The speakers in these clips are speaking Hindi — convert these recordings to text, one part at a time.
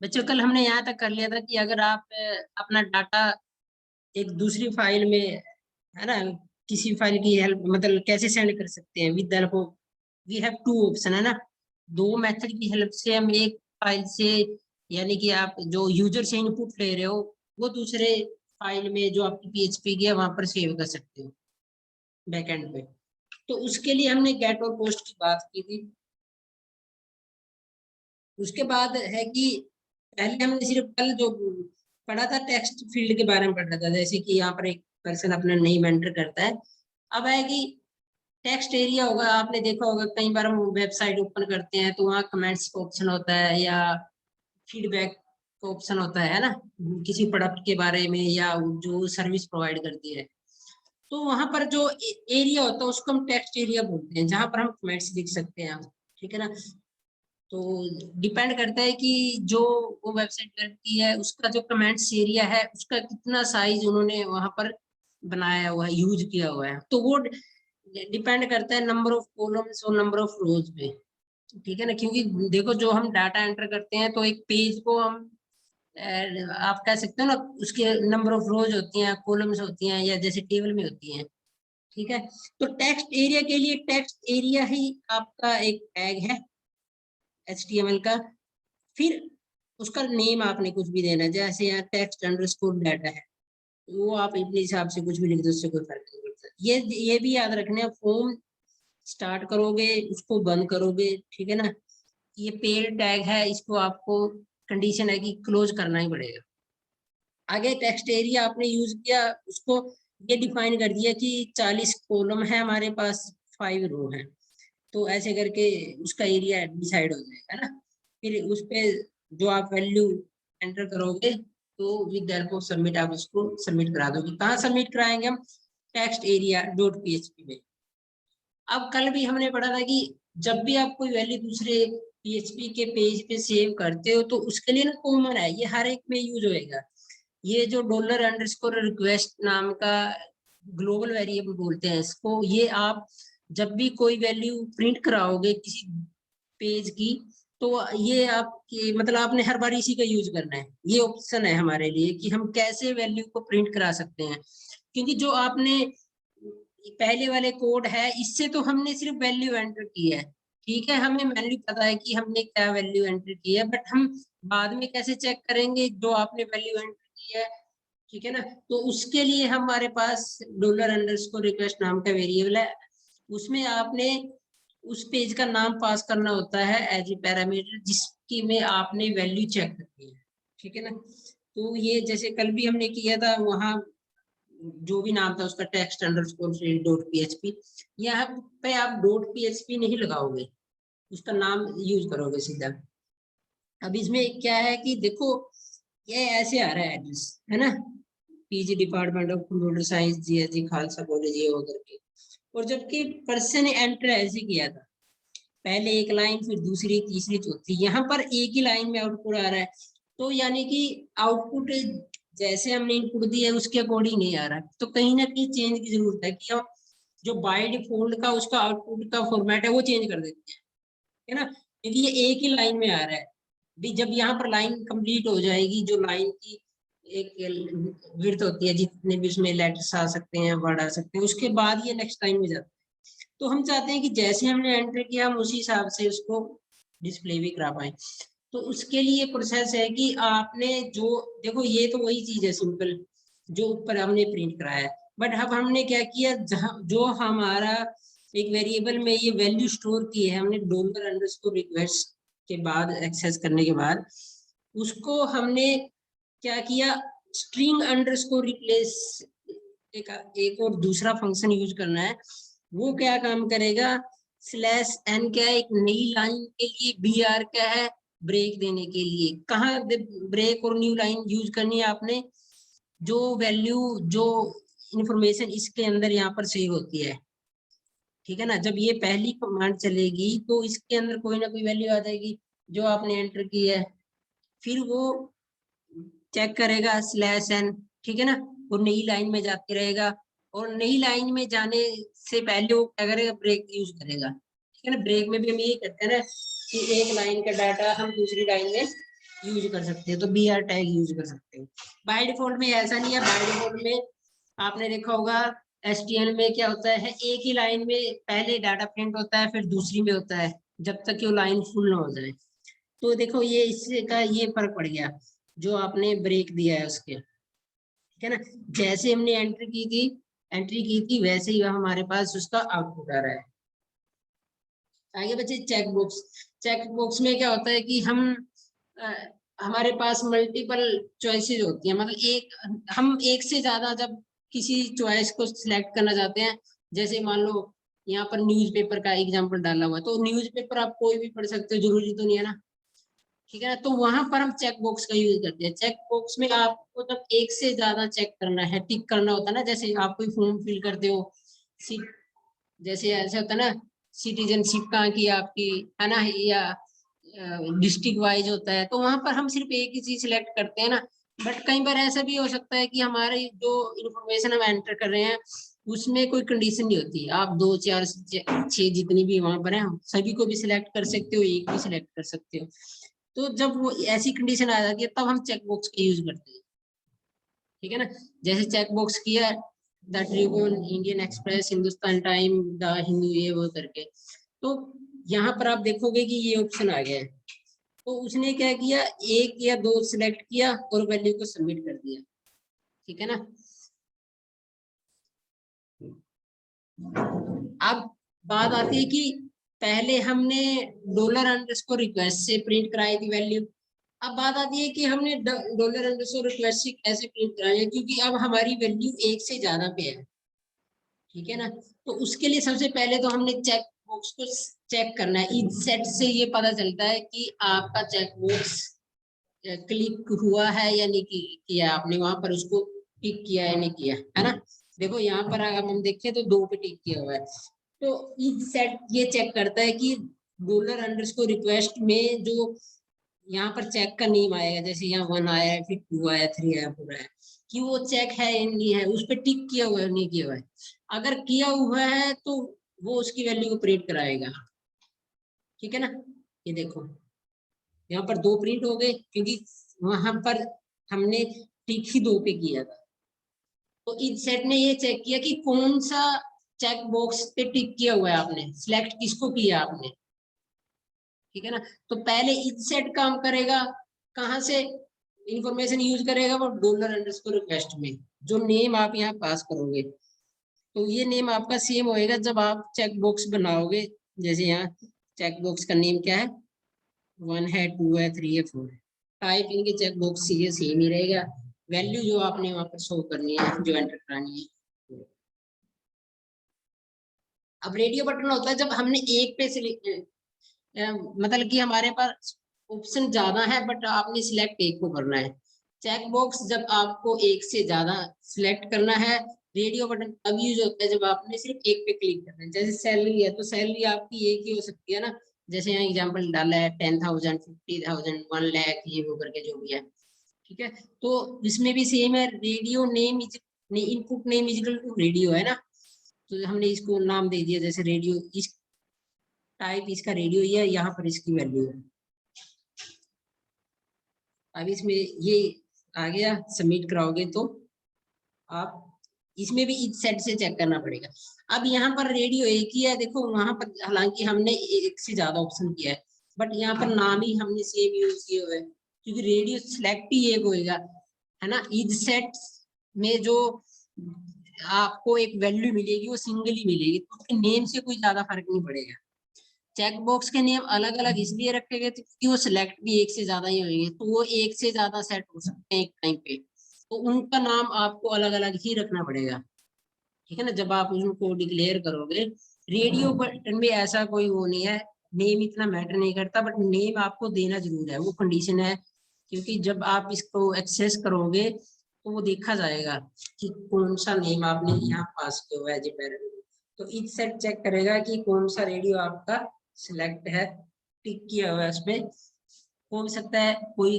बच्चों कल हमने यहाँ तक कर लिया था कि अगर आप अपना डाटा एक दूसरी फाइल में, है ना, किसी फाइल की हेल्प मतलब कैसे सेंड कर सकते हैं with the help of, we have two option, है ना। दो मेथड की हेल्प से हम एक फाइल से, यानी कि आप जो यूजर से इनपुट ले रहे हो वो दूसरे फाइल में जो आपकी पीएचपी की है वहां पर सेव कर सकते हो बैकएंड पे। तो उसके लिए हमने गेट और पोस्ट की बात की थी। उसके बाद है कि पहले हमने सिर्फ कल जो पढ़ा था टेक्स्ट फील्ड के बारे में पढ़ा था, जैसे कि यहाँ पर एक पर्सन अपना नेम एंटर करता है। अब है कि टेक्स्ट एरिया होगा, आपने देखा होगा कई बार हम वेबसाइट ओपन करते हैं तो वहाँ कमेंट्स का ऑप्शन होता है या फीडबैक का ऑप्शन होता है ना, किसी प्रोडक्ट के बारे में या जो सर्विस प्रोवाइड करती है। तो वहां पर जो एरिया होता है उसको हम टेक्स्ट एरिया बोलते हैं, जहां पर हम कमेंट्स लिख सकते हैं, ठीक है ना। तो डिपेंड करता है कि जो वो वेबसाइट करती है उसका जो कमेंट्स एरिया है उसका कितना साइज उन्होंने वहां पर बनाया हुआ है, यूज किया हुआ है। तो वो डिपेंड करता है नंबर ऑफ कॉलम्स और नंबर ऑफ रोज पे, ठीक है ना। क्योंकि देखो जो हम डाटा एंटर करते हैं तो एक पेज को हम आप कह सकते हो ना, उसके नंबर ऑफ रोज होती हैं, कॉलम्स होती हैं, या जैसे टेबल में होती हैं, ठीक है। तो टेक्स्ट एरिया के लिए टेक्स्ट एरिया ही आपका एक टैग है HTML का। फिर उसका नेम आपने कुछ भी देना है, जैसे यहाँ टेक्स्ट अंडरस्कोर डाटा है, वो आप अपने हिसाब से कुछ भी लिख दो, उससे कोई फर्क नहीं पड़ता। ये भी याद रखना, फॉर्म स्टार्ट करोगे उसको बंद करोगे, ठीक है ना। ये पेड टैग है, इसको आपको कंडीशन है कि क्लोज करना ही पड़ेगा। आगे टेक्स्ट एरिया आपने यूज किया, उसको ये डिफाइन कर दिया कि 40 कॉलम है हमारे पास, 5 रो है, तो ऐसे करके उसका एरिया डिसाइड हो जाएगा ना। फिर उस पे जो आप वैल्यू एंटर करोगे तो with the help of submit आप उसको सबमिट करा दोगे। कहाँ सबमिट कराएंगे हम? टेक्स्ट एरिया डॉट पीएचपी में। अब कल भी हमने पढ़ा था कि जब भी आप कोई वैल्यू दूसरे पीएचपी के पेज पे सेव करते हो तो उसके लिए ना कॉमन है, ये हर एक में यूज होएगा। ये जो $_रिक्वेस्ट नाम का ग्लोबल वेरिएबल बोलते हैं इसको, ये आप जब भी कोई वैल्यू प्रिंट कराओगे किसी पेज की, तो ये आपकी मतलब आपने हर बार इसी का यूज करना है। ये ऑप्शन है हमारे लिए कि हम कैसे वैल्यू को प्रिंट करा सकते हैं। क्योंकि जो आपने पहले वाले कोड है इससे तो हमने सिर्फ वैल्यू एंटर की है, ठीक है, हमें वैल्यू पता है कि हमने क्या वैल्यू एंटर की है, बट हम बाद में कैसे चेक करेंगे जो आपने वैल्यू एंटर की है, ठीक है ना। तो उसके लिए हमारे पास $_रिक्वेस्ट नाम का वेरिएबल है, उसमें आपने उस पेज का नाम पास करना होता है एज ए पैरामीटर, जिसकी में आपने वैल्यू चेक करनी है, ठीक है ना। तो ये जैसे कल भी हमने किया था, वहां जो भी नाम था उसका text underscore field dot PHP, यहाँ पे आप डॉट पीएचपी नहीं लगाओगे, उसका नाम यूज करोगे सीधा। अब इसमें क्या है कि देखो ये ऐसे आ रहा है एड्रेस, है ना, PG department of computer science GSG Khalsa college ये होकर के, और जबकि पर्सन ने एंटर ऐसे किया था, पहले एक लाइन फिर दूसरी तीसरी चौथी, यहाँ पर एक ही लाइन में आउटपुट आ रहा है। तो यानी कि आउटपुट जैसे हमने इनपुट दिया है उसके अकॉर्डिंग नहीं आ रहा है, तो कहीं ना कहीं चेंज की जरूरत है कि हम जो बाय डिफॉल्ट का उसका आउटपुट का फॉर्मेट है वो चेंज कर देते हैं, है ना, क्योंकि ये एक ही लाइन में आ रहा है। भी जब यहाँ पर लाइन कंप्लीट हो जाएगी, जो लाइन की एक विड्थ होती है, जितने भी उसमें लेटर्स आ सकते हैं वर्ड आ सकते हैं, उसके बाद ये नेक्स्ट लाइन में जाता है। तो हम चाहते हैं कि जैसे हमने एंटर किया हम उसी हिसाब से उसको डिस्प्ले भी करा पाए। तो उसके लिए प्रोसेस है कि आपने जो देखो ये तो वही चीज है सिंपल जो ऊपर हमने प्रिंट कराया है, बट अब हमने क्या किया, जहां जो हमारा एक वेरिएबल में ये वैल्यू स्टोर की है हमने $_रिक्वेस्ट के बाद एक्सेस करने के बाद, उसको हमने क्या किया, स्ट्रिंग अंडरस्कोर रिप्लेस एक और दूसरा फंक्शन यूज करना है। वो क्या काम करेगा, /n क्या है, एक नई लाइन के लिए, br क्या है, ब्रेक देने के लिए। कहाँ ब्रेक और न्यू लाइन यूज करनी है आपने, जो वैल्यू जो इंफॉर्मेशन इसके अंदर यहाँ पर सेव होती है, ठीक है ना। जब ये पहली कमांड चलेगी तो इसके अंदर कोई ना कोई वैल्यू आ जाएगी जो आपने एंटर की है, फिर वो चेक करेगा /n, ठीक है ना, वो नई लाइन में जाते रहेगा, और नई लाइन में जाने से पहले वो क्या करेगा, ब्रेक यूज करेगा, ठीक है ना। ब्रेक में भी हम यही करते हैं ना कि एक लाइन का डाटा हम दूसरी लाइन में यूज कर सकते हो, तो BR टैग यूज कर सकते हो। बाय डिफॉल्ट में ऐसा नहीं है, बाय डिफॉल्ट में आपने देखा होगा HTML में क्या होता है, एक ही लाइन में पहले डाटा प्रिंट होता है, फिर दूसरी में होता है, जब तक कि वो लाइन फुल ना हो जाए। तो देखो ये इससे का ये फर्क पड़ गया, जो आपने ब्रेक दिया है उसके, ठीक है ना। जैसे हमने एंट्री की थी वैसे ही हमारे पास उसका आउटपुट आ रहा है। आगे बच्चे चेक बॉक्स। चेक बॉक्स में क्या होता है कि अ, हमारे पास मल्टीपल चॉइसेस होती हैं, मतलब हम एक से ज्यादा जब किसी चॉइस को सिलेक्ट करना चाहते हैं, जैसे मान लो यहाँ पर न्यूज़पेपर का एग्जांपल डाला हुआ है, तो न्यूज़पेपर आप कोई भी पढ़ सकते हो, जरूरी तो नहीं है ना, ठीक है ना। तो वहां पर हम चेक बॉक्स का यूज करते हैं। चेक बॉक्स में आपको जब एक से ज्यादा चेक करना है, टिक करना होता है ना, जैसे आप कोई फॉर्म फिल करते हो, जैसे ऐसा होता है ना, सिटीजनशिप कहाँ की आपकी, है ना, या डिस्ट्रिक्ट वाइज होता है, तो वहां पर हम सिर्फ एक ही चीज सिलेक्ट करते हैं ना। बट कई बार ऐसा भी हो सकता है कि हमारी जो इंफॉर्मेशन हम एंटर कर रहे हैं उसमें कोई कंडीशन नहीं होती, आप 2 4 6 जितनी भी वहां पर हैं सभी को भी सिलेक्ट कर सकते हो, एक भी सिलेक्ट कर सकते हो। तो जब वो ऐसी कंडीशन आ जाती है तब हम चेक बॉक्स का यूज करते हैं, ठीक है ना। जैसे चेक बॉक्स किया the Tribune, Indian express, Hindustan time, the Hindu, ये वो करके, तो यहाँ पर आप देखोगे कि ये ऑप्शन आ गया है। तो उसने क्या किया, एक या दो सिलेक्ट किया और वैल्यू को सबमिट कर दिया, ठीक है ना। अब बात आती है कि पहले हमने $_ से प्रिंट कराई थी वैल्यू। अब बात आती है कि हमने $_ से कैसे प्रिंट कराई है, क्योंकि अब हमारी वैल्यू एक से ज्यादा पे है, ठीक है ना। तो उसके लिए सबसे पहले तो हमने चेक बॉक्स को चेक करना है। इन सेट से ये पता चलता है कि आपका चेक बॉक्स क्लिक हुआ है या नहीं किया, आपने वहां पर उसको टिक किया या नहीं किया, है ना। देखो यहाँ पर अगर हम देखें तो 2 पे टिक किया हुआ है। तो ईच सेट ये चेक करता है कि $_ में जो यहाँ पर चेक का नेम आएगा, जैसे यहाँ 1 आया है, फिर 2 आया, 3 आया, 4 आया, कि वो चेक है या नहीं है, उस पर टिक किया हुआ है नहीं किया हुआ है। अगर किया हुआ है तो वो उसकी वैल्यू को प्रिंट कराएगा, ठीक है ना। ये देखो यहाँ पर 2 प्रिंट हो गए, क्योंकि वहां पर हमने टिक ही 2 पे किया था। तो इस सेट ने ये चेक किया कि कौन सा चेक बॉक्स पे टिक किया हुआ है, आपने सिलेक्ट किसको किया आपने, ठीक है ना। तो पहले इस सेट काम करेगा, कहाँ से इंफॉर्मेशन यूज करेगा, वो $_ में जो नेम आप यहाँ पास करोगे, तो ये नेम आपका सेम होएगा जब आप चेक बॉक्स बनाओगे। जैसे यहाँ चेक बॉक्स का नेम क्या है, 1 है, 2 है, 3 है, 4 है, टाइप इनके चेक बॉक्स ये सेम ही रहेगा, वैल्यू जो आपने वहां पर शो करनी है, जो एंटर करानी है। अब रेडियो बटन होता है जब हमने एक पे मतलब कि हमारे पास ऑप्शन ज्यादा है बट आपने सिलेक्ट एक को करना है। चेक बॉक्स जब आपको एक से ज्यादा सिलेक्ट करना है, रेडियो बटन तब यूज होता है जब आपने सिर्फ एक पे क्लिक करना है। जैसे सैलरी है तो सैलरी आपकी एक ही हो सकती है ना, जैसे यहाँ एग्जांपल डाला है 10,000, 50,000, 1 लाख, ये वो करके जो भी है, ठीक है। तो इसमें भी सेम है, radio name is input name is equal to radio, है ना। तो हमने इसको नाम दे दिया, जैसे रेडियो, इस टाइप इसका रेडियो ही है, यहाँ पर इसकी वैल्यू है। अब इसमें ये आ गया, सबमिट कराओगे तो आप इसमें भी इस सेट से चेक करना पड़ेगा। अब यहाँ पर रेडियो एक ही है, देखो वहां पर हालांकि हमने एक से ज्यादा ऑप्शन किया है, बट यहाँ पर नाम ही हमने सेम यूज किए हुए हैं, क्योंकि रेडियो सिलेक्ट ही एक होएगा, है ना। इज सेट में जो आपको एक वैल्यू मिलेगी वो सिंगल ही मिलेगी, तो उसके नेम से कोई ज्यादा फर्क नहीं पड़ेगा। चेक बॉक्स के नेम अलग अलग इसलिए रखे गए थे क्योंकि वो सिलेक्ट भी एक से ज्यादा ही होंगे, तो वो एक से ज्यादा सेट हो सकते हैं एक टाइम पे, तो उनका नाम आपको अलग अलग ही रखना पड़ेगा, ठीक है ना, जब आप उनको डिक्लेयर करोगे। रेडियो बटन में ऐसा कोई वो नहीं है, नेम इतना मैटर नहीं करता, बट नेम आपको देना जरूर है, वो कंडीशन है, क्योंकि जब आप इसको एक्सेस करोगे तो वो देखा जाएगा कि कौन सा नेम आपने यहाँ पास किया हुआ है एज ए पैरेंट। तो इच सेट चेक करेगा कि कौन सा रेडियो आपका सिलेक्ट है, टिक किया हुआ है उसमें। हो सकता है कोई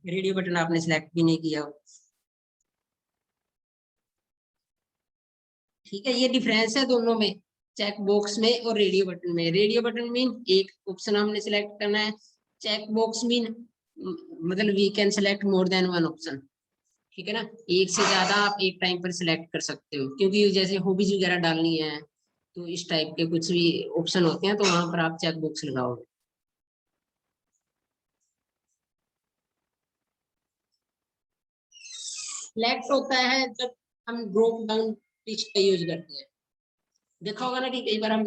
रेडियो बटन आपने सिलेक्ट भी नहीं किया हो, ठीक है। ये डिफरेंस है दोनों में, चेक बॉक्स में और रेडियो बटन में। रेडियो बटन मीन एक ऑप्शन हमने सिलेक्ट करना है, चेक बॉक्स मीन मतलब we can select more than one option, ठीक है ना, एक से ज्यादा आप एक टाइम पर सिलेक्ट कर सकते हो, क्योंकि जैसे हॉबीज वगैरह डालनी है तो इस टाइप के कुछ भी ऑप्शन होते हैं तो वहां पर आप चेक बॉक्स लगाओगे। सिलेक्ट होता है जब हम ड्रॉप डाउन लिस्ट का यूज करते हैं। देखा होगा ना कि कई बार हम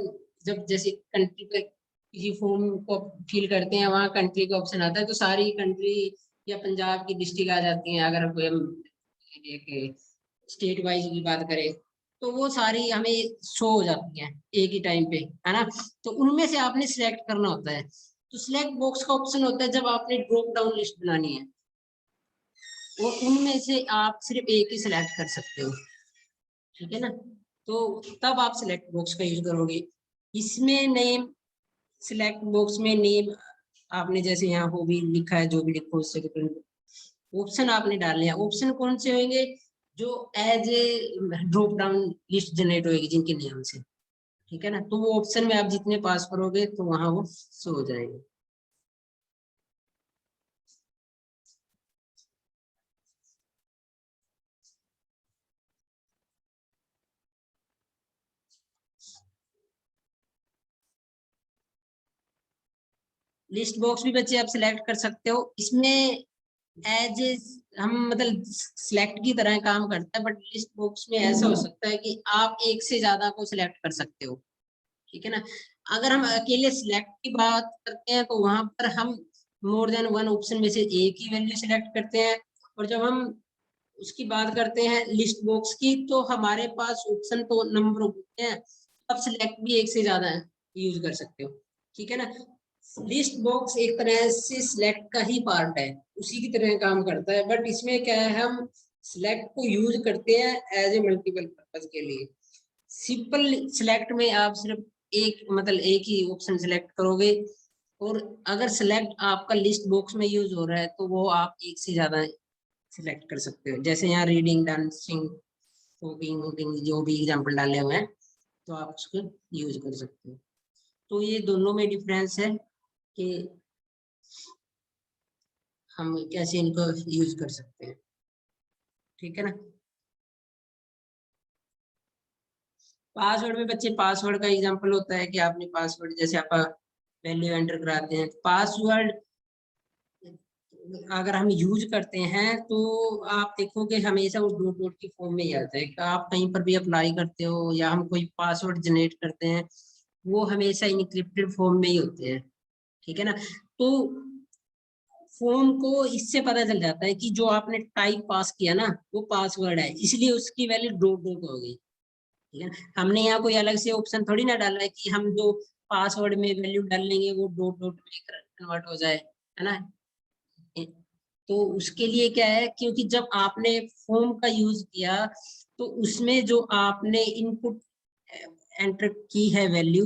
जब जैसे कंट्री पे किसी फॉर्म को फिल करते हैं, वहाँ कंट्री का ऑप्शन आता है तो सारी कंट्री या पंजाब की डिस्ट्रिक्ट आ जाती है। अगर कोई हम एक स्टेट वाइज की बात करें तो वो सारी हमें शो हो जाती हैं एक ही टाइम पे, है ना। तो उनमें से आपने सिलेक्ट करना होता है। तो सिलेक्ट बॉक्स का ऑप्शन होता है जब आपने ड्रॉप डाउन लिस्ट बनानी है, वो उनमें से आप सिर्फ एक ही सिलेक्ट कर सकते हो, ठीक है ना। तो तब आप सिलेक्ट बॉक्स का यूज करोगे। इसमें नेम, सिलेक्ट बॉक्स में नेम आपने जैसे यहाँ हॉबी लिखा है, जो भी लिखो उससे डिफरेंट ऑप्शन आपने डालने हैं। ऑप्शन कौन से होंगे? जो as a drop down list generate होगी जिनके नियम से, ठीक है ना। तो वो ऑप्शन में आप जितने पास करोगे तो वहां वो शो हो जाएंगे। लिस्ट बॉक्स भी बच्चे आप सिलेक्ट कर सकते हो। इसमें एज हम मतलब सिलेक्ट की तरह काम करता है, बट लिस्ट बॉक्स में ऐसा हो सकता है कि आप एक से ज्यादा को सिलेक्ट कर सकते हो, ठीक है ना। अगर हम अकेले सिलेक्ट की बात करते हैं तो वहां पर हम मोर देन वन ऑप्शन में से एक ही वैल्यू सिलेक्ट करते हैं। और जब हम उसकी बात करते हैं लिस्ट बॉक्स की, तो हमारे पास ऑप्शन तो नंबर होते हैं, अब सिलेक्ट भी एक से ज्यादा यूज कर सकते हो, ठीक है ना। लिस्ट बॉक्स एक तरह से सिलेक्ट का ही पार्ट है, उसी की तरह काम करता है, बट इसमें क्या है, हम सिलेक्ट को यूज करते हैं एज ए मल्टीपल पर्पज के लिए। सिंपल सिलेक्ट में आप सिर्फ एक मतलब एक ही ऑप्शन सिलेक्ट करोगे, और अगर सिलेक्ट आपका लिस्ट बॉक्स में यूज हो रहा है तो वो आप एक से ज्यादा सिलेक्ट कर सकते हो। जैसे यहाँ रीडिंग, डांसिंग, कुकिंग वुकिंग जो भी एग्जाम्पल डाले हुए हैं तो आप उसको यूज कर सकते हो। तो ये दोनों में डिफरेंस है कि हम कैसे इनको यूज कर सकते हैं, ठीक है ना। पासवर्ड में बच्चे, पासवर्ड का एग्जांपल होता है कि आपने पासवर्ड जैसे आप वैल्यू एंटर कराते हैं, पासवर्ड अगर हम यूज करते हैं तो आप देखोगे हमेशा वो डॉट डॉट की फॉर्म में ही आता है। आप कहीं पर भी अप्लाई करते हो या हम कोई पासवर्ड जनरेट करते हैं, वो हमेशा इनक्रिप्टेड फॉर्म में ही होते हैं, ठीक है ना। तो फॉर्म को इससे पता चल जाता है कि जो आपने टाइप पास किया ना वो पासवर्ड है, इसलिए उसकी वैल्यू डॉट डॉट हो गई, ठीक है ना। हमने यहाँ कोई अलग से ऑप्शन थोड़ी ना डाला है कि हम जो पासवर्ड में वैल्यू डाल लेंगे वो डॉट डॉट में कन्वर्ट हो जाए, है ना। तो उसके लिए क्या है, क्योंकि जब आपने फॉर्म का यूज किया तो उसमें जो आपने इनपुट एंटर की है वैल्यू,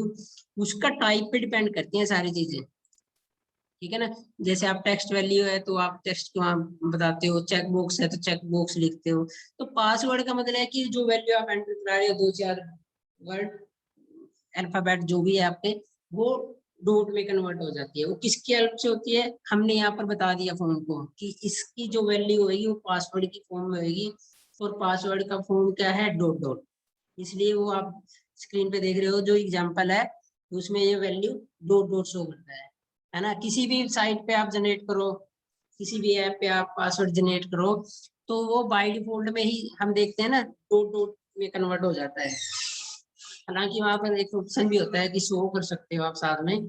उसका टाइप पे डिपेंड करती हैं सारी चीजें, ठीक है ना। जैसे आप टेक्स्ट वैल्यू है तो आप टेक्स्ट को आप बताते हो, चेक बॉक्स है तो चेक बॉक्स लिखते हो। तो पासवर्ड का मतलब है कि जो वैल्यू आप एंटर करा रहे हो, दो चार वर्ड अल्फाबेट जो भी है आपके, वो डॉट में कन्वर्ट हो जाती है। वो किसकी हेल्प से होती है, हमने यहाँ पर बता दिया फॉर्म को कि इसकी जो वैल्यू होगी वो पासवर्ड की फॉर्म में होगी, और पासवर्ड का फॉर्म क्या है, डॉट डॉट। इसलिए वो आप स्क्रीन पे देख रहे हो जो एग्जांपल है, उसमें ये वैल्यू डॉट डॉट शो करता है ना। किसी भी साइट पे आप जनरेट करो, किसी भी ऐप पे आप पासवर्ड जनरेट करो, तो वो बाय डिफॉल्ट में ही हम देखते हैं ना डॉट डॉट में कन्वर्ट हो जाता है। हालांकि वहां पर एक ऑप्शन भी होता है कि शो कर सकते हो आप साथ में,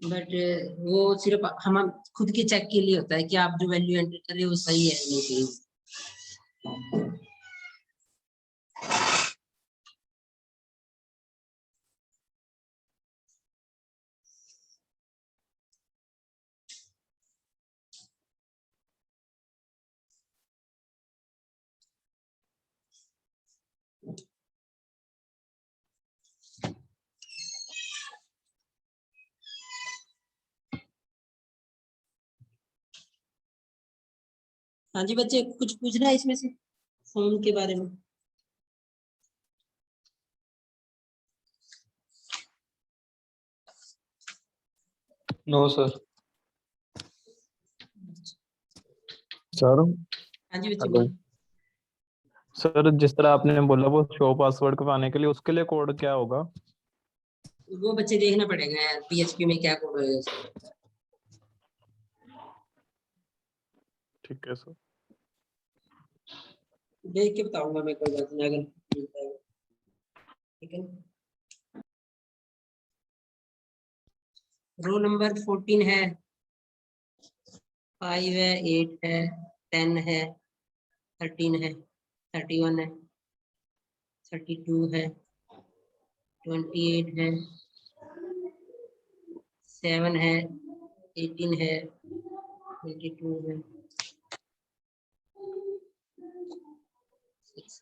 बट वो सिर्फ हम खुद के चेक के लिए होता है कि आप जो वैल्यू एंटर कर रहे हो वो सही है नहीं सही। हाँ जी बच्चे, कुछ पूछना है इसमें से फॉर्म के बारे में? No sir. सर हाँ जी बच्चे हेलो बोलो। सर, जिस तरह आपने बोला वो शो पासवर्ड को पाने के लिए, उसके लिए कोड क्या होगा? वो बच्चे देखना पड़ेगा यार PHP में क्या कोड होगा उसका। ठीक है सर। देख के बताऊंगा मैं, कोई बात नहीं अगर मिलता है। ठीक है। रोल नंबर 14 है, 5 है, 8 है, 10 है, 13 है, 31 है, 32 है, 28 है, 7 है, 18 है, 22 है, 6।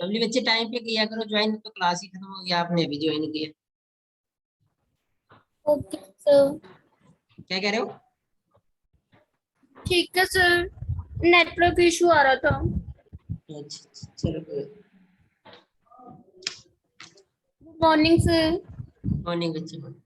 लवली बच्चे टाइम पे किया करो ज्वाइन, तो क्लास ही खत्म हो गया, आपने अभी ज्वाइन किया। Okay sir. क्या कह रहे हो? ठीक है सर, नेटवर्क इशू आ रहा था। अच्छा चलो कोई। Good morning sir. मॉर्निंग बच्चे।